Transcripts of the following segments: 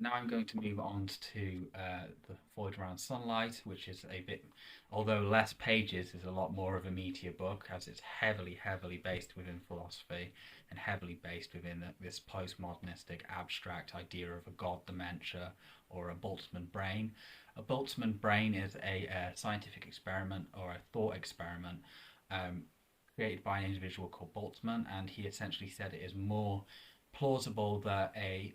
Now I'm going to move on to the Void Around Sunlight, which is a bit, although less pages, is a lot more of a meatier book, as it's heavily based within philosophy and heavily based within this postmodernistic abstract idea of a god dementia or a Boltzmann brain. A Boltzmann brain is a scientific experiment or a thought experiment um, created by an individual called Boltzmann, and he essentially said it is more plausible that a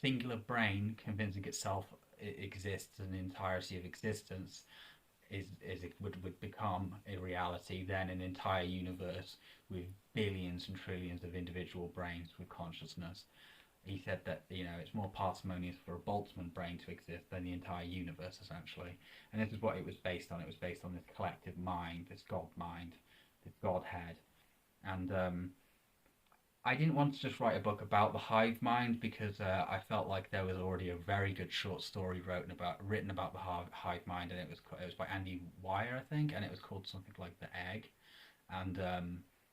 singular brain convincing itself it exists in the entirety of existence is it would become a reality than an entire universe with billions and trillions of individual brains with consciousness. He said that it's more parsimonious for a Boltzmann brain to exist than the entire universe essentially, and this is what it was based on. It was based on this collective mind, this God mind, this Godhead, and I didn't want to just write a book about the hive mind because I felt like there was already a very good short story written about the hive mind, and it was by Andy Weir, I think, and it was called something like The Egg, and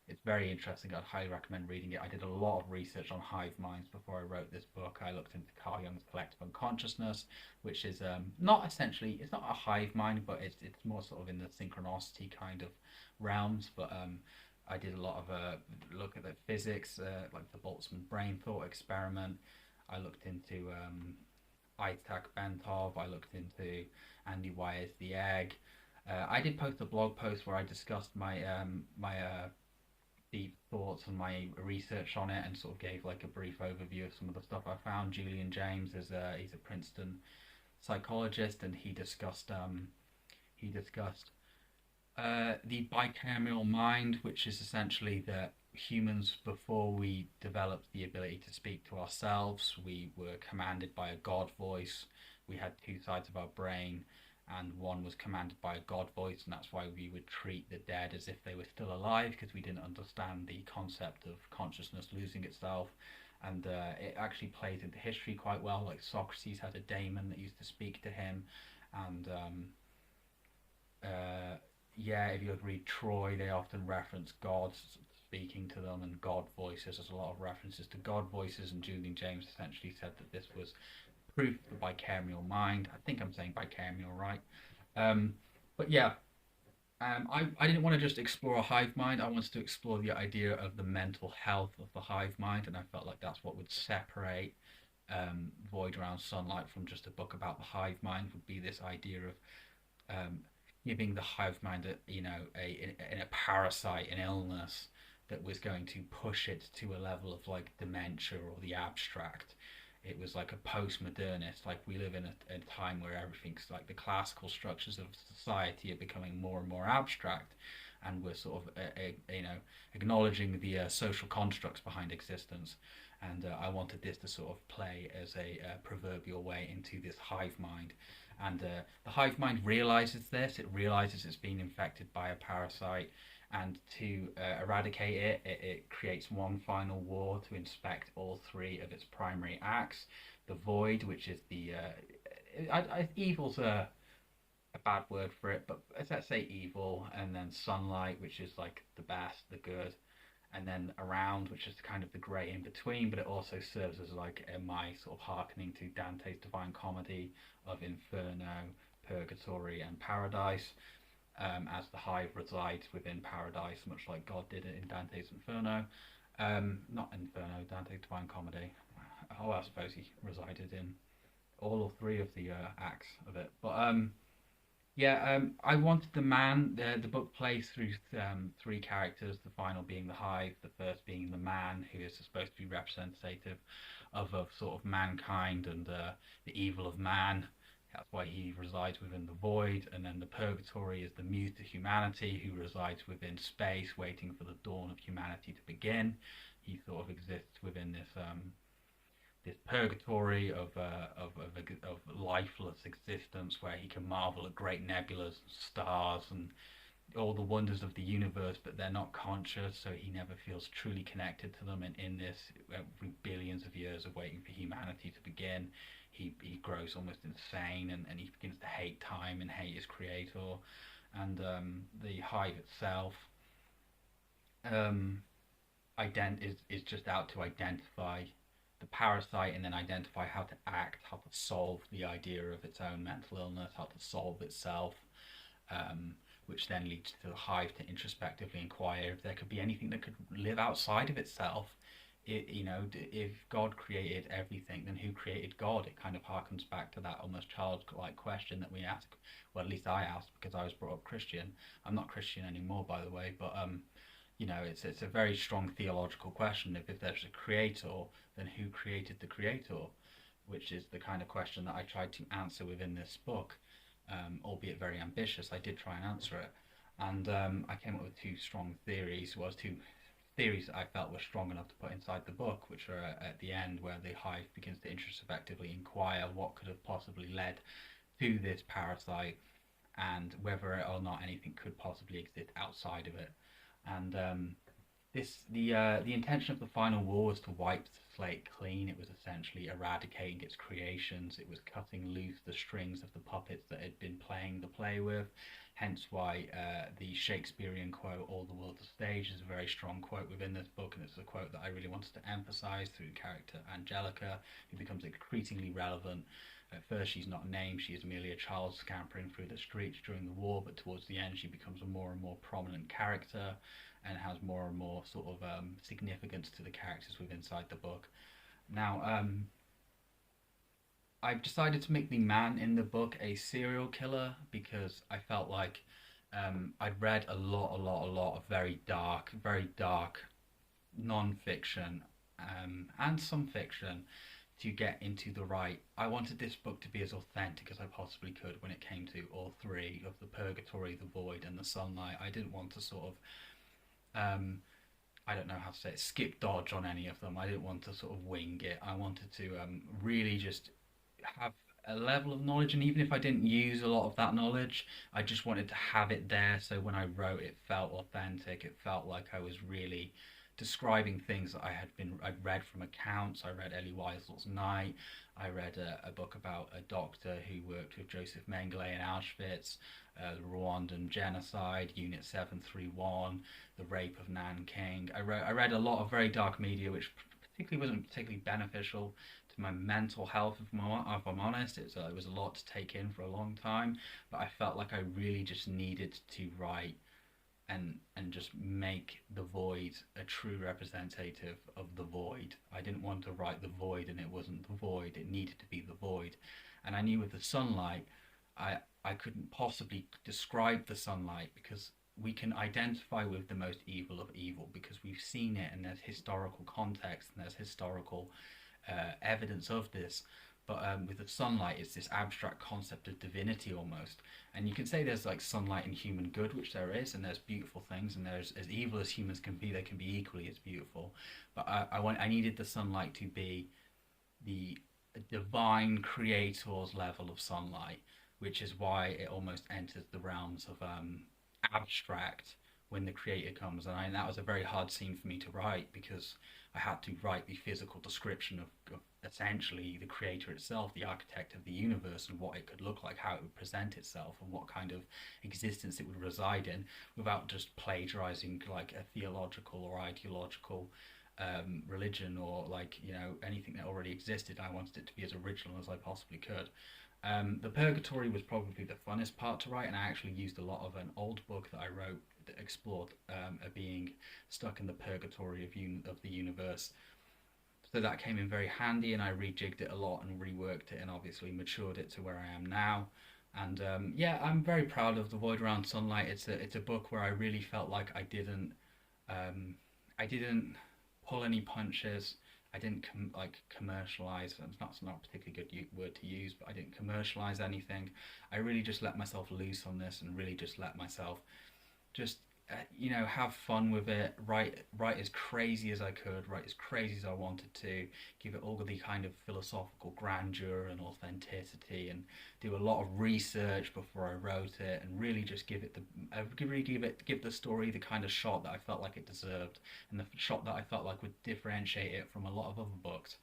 it's very interesting. I'd highly recommend reading it. I did a lot of research on hive minds before I wrote this book. I looked into Carl Jung's collective unconsciousness, which is not essentially it's not a hive mind, but it's more sort of in the synchronicity kind of realms, but I did a lot of look at the physics, like the Boltzmann brain thought experiment. I looked into Isaac Bentov. I looked into Andy Weir's The Egg. I did post a blog post where I discussed my deep thoughts and my research on it, and sort of gave like a brief overview of some of the stuff I found. Julian James he's a Princeton psychologist, and he discussed the bicameral mind, which is essentially that humans, before we developed the ability to speak to ourselves, we were commanded by a God voice. We had two sides of our brain, and one was commanded by a God voice, and that's why we would treat the dead as if they were still alive, because we didn't understand the concept of consciousness losing itself. And it actually plays into history quite well. Like Socrates had a daemon that used to speak to him, and yeah, if you read Troy, they often reference God speaking to them and God voices. There's a lot of references to God voices, and Julian James essentially said that this was proof of the bicameral mind. I think I'm saying bicameral right. Um, but yeah, I didn't want to just explore a hive mind. I wanted to explore the idea of the mental health of the hive mind, and I felt like that's what would separate Void Around Sunlight from just a book about the hive mind. Would be this idea of um, giving the hive mind a parasite, an illness that was going to push it to a level of like dementia or the abstract. It was like a postmodernist. Like we live in a time where everything's like the classical structures of society are becoming more and more abstract, and we're sort of acknowledging the social constructs behind existence. And I wanted this to sort of play as a proverbial way into this hive mind. And the hive mind realizes this. It realizes it's been infected by a parasite, and to eradicate it creates one final war to inspect all three of its primary acts. The void, which is evil's a bad word for it, but let's say evil, and then sunlight, which is like the best, the good, and then around, which is kind of the grey in between, but it also serves as like my sort of hearkening to Dante's Divine Comedy of Inferno, Purgatory, and Paradise, as the hive resides within Paradise, much like God did it in Dante's Inferno. Not Inferno, Dante's Divine Comedy. Oh, I suppose he resided in all three of the acts of it. But yeah, I wanted the man. The book plays through three characters. The final being the hive, the first being the man, who is supposed to be representative of sort of mankind and the evil of man. That's why he resides within the void. And then the purgatory is the muse to humanity, who resides within space, waiting for the dawn of humanity to begin. He sort of exists within this purgatory of lifeless existence, where he can marvel at great nebulas, stars, and all the wonders of the universe, but they're not conscious, so he never feels truly connected to them. And in this, every billions of years of waiting for humanity to begin, he grows almost insane, and he begins to hate time and hate his creator. And the hive itself um, is just out to identify the parasite and then identify how to act, how to solve the idea of its own mental illness, how to solve itself, which then leads to the hive to introspectively inquire if there could be anything that could live outside of itself. If God created everything, then who created God? It kind of harkens back to that almost childlike question that we ask. Well, at least I asked because I was brought up Christian. I'm not Christian anymore, by the way, but it's a very strong theological question. If there's a creator, then who created the creator? Which is the kind of question that I tried to answer within this book, albeit very ambitious. I did try and answer it, and I came up with two strong theories. Two theories that I felt were strong enough to put inside the book, which are at the end, where the hive begins to introspectively inquire what could have possibly led to this parasite, and whether or not anything could possibly exist outside of it. And the intention of the final war was to wipe the slate clean. It was essentially eradicating its creations. It was cutting loose the strings of the puppets that had been playing the play with. Hence why the Shakespearean quote, "All the world's a stage," is a very strong quote within this book, and it's a quote that I really wanted to emphasize through the character Angelica, who becomes increasingly relevant. At first, she's not named, she is merely a child scampering through the streets during the war, but towards the end, she becomes a more and more prominent character and has more and more sort of significance to the characters within inside the book. Now, I've decided to make the man in the book a serial killer because I felt like I'd read a lot of very dark non-fiction and some fiction to get into the right. I wanted this book to be as authentic as I possibly could when it came to all three of the purgatory, the void, and the sunlight. I didn't want to sort of I don't know how to say it, skip dodge on any of them. I didn't want to sort of wing it. I wanted to really just have a level of knowledge, and even if I didn't use a lot of that knowledge, I just wanted to have it there. So when I wrote, it felt authentic. It felt like I was really describing things that I'd read from accounts. I read Elie Wiesel's Night. I read a book about a doctor who worked with Joseph Mengele in Auschwitz, the Rwandan genocide, Unit 731, the rape of Nanking. I read a lot of very dark media, which particularly wasn't particularly beneficial to my mental health, if I'm honest. It was a lot to take in for a long time, but I felt like I really just needed to write and just make the void a true representative of the void. I didn't want to write the void and it wasn't the void. It needed to be the void. And I knew with the sunlight, I couldn't possibly describe the sunlight because we can identify with the most evil of evil because we've seen it and there's historical context and there's historical evidence of this. But with the sunlight, it's this abstract concept of divinity almost. And you can say there's like sunlight and human good, which there is, and there's beautiful things, and there's as evil as humans can be, they can be equally as beautiful. But I needed the sunlight to be the divine creator's level of sunlight, which is why it almost enters the realms of abstract when the creator comes. And that was a very hard scene for me to write because I had to write the physical description of essentially the creator itself, the architect of the universe, and what it could look like, how it would present itself, and what kind of existence it would reside in, without just plagiarizing like a theological or ideological religion or anything that already existed. I wanted it to be as original as I possibly could. The Purgatory was probably the funnest part to write, and I actually used a lot of an old book that I wrote that explored a being stuck in the purgatory of the universe. So that came in very handy, and I rejigged it a lot and reworked it and obviously matured it to where I am now. And I'm very proud of The Void Around Sunlight. It's a book where I really felt like I didn't pull any punches. I didn't commercialize. That's not a particularly good word to use, but I didn't commercialize anything. I really just let myself loose on this and really just let myself just have fun with it, write as crazy as I could, write as crazy as I wanted to, give it all the kind of philosophical grandeur and authenticity, and do a lot of research before I wrote it, and really just give the story the kind of shot that I felt like it deserved, and the shot that I felt like would differentiate it from a lot of other books.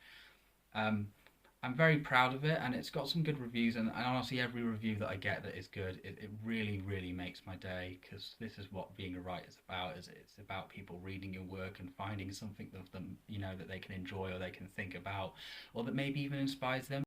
I'm very proud of it, and it's got some good reviews. And honestly, every review that I get that is good, it really, really makes my day, because this is what being a writer is about. Is it's about people reading your work and finding something that them, that they can enjoy or they can think about, or that maybe even inspires them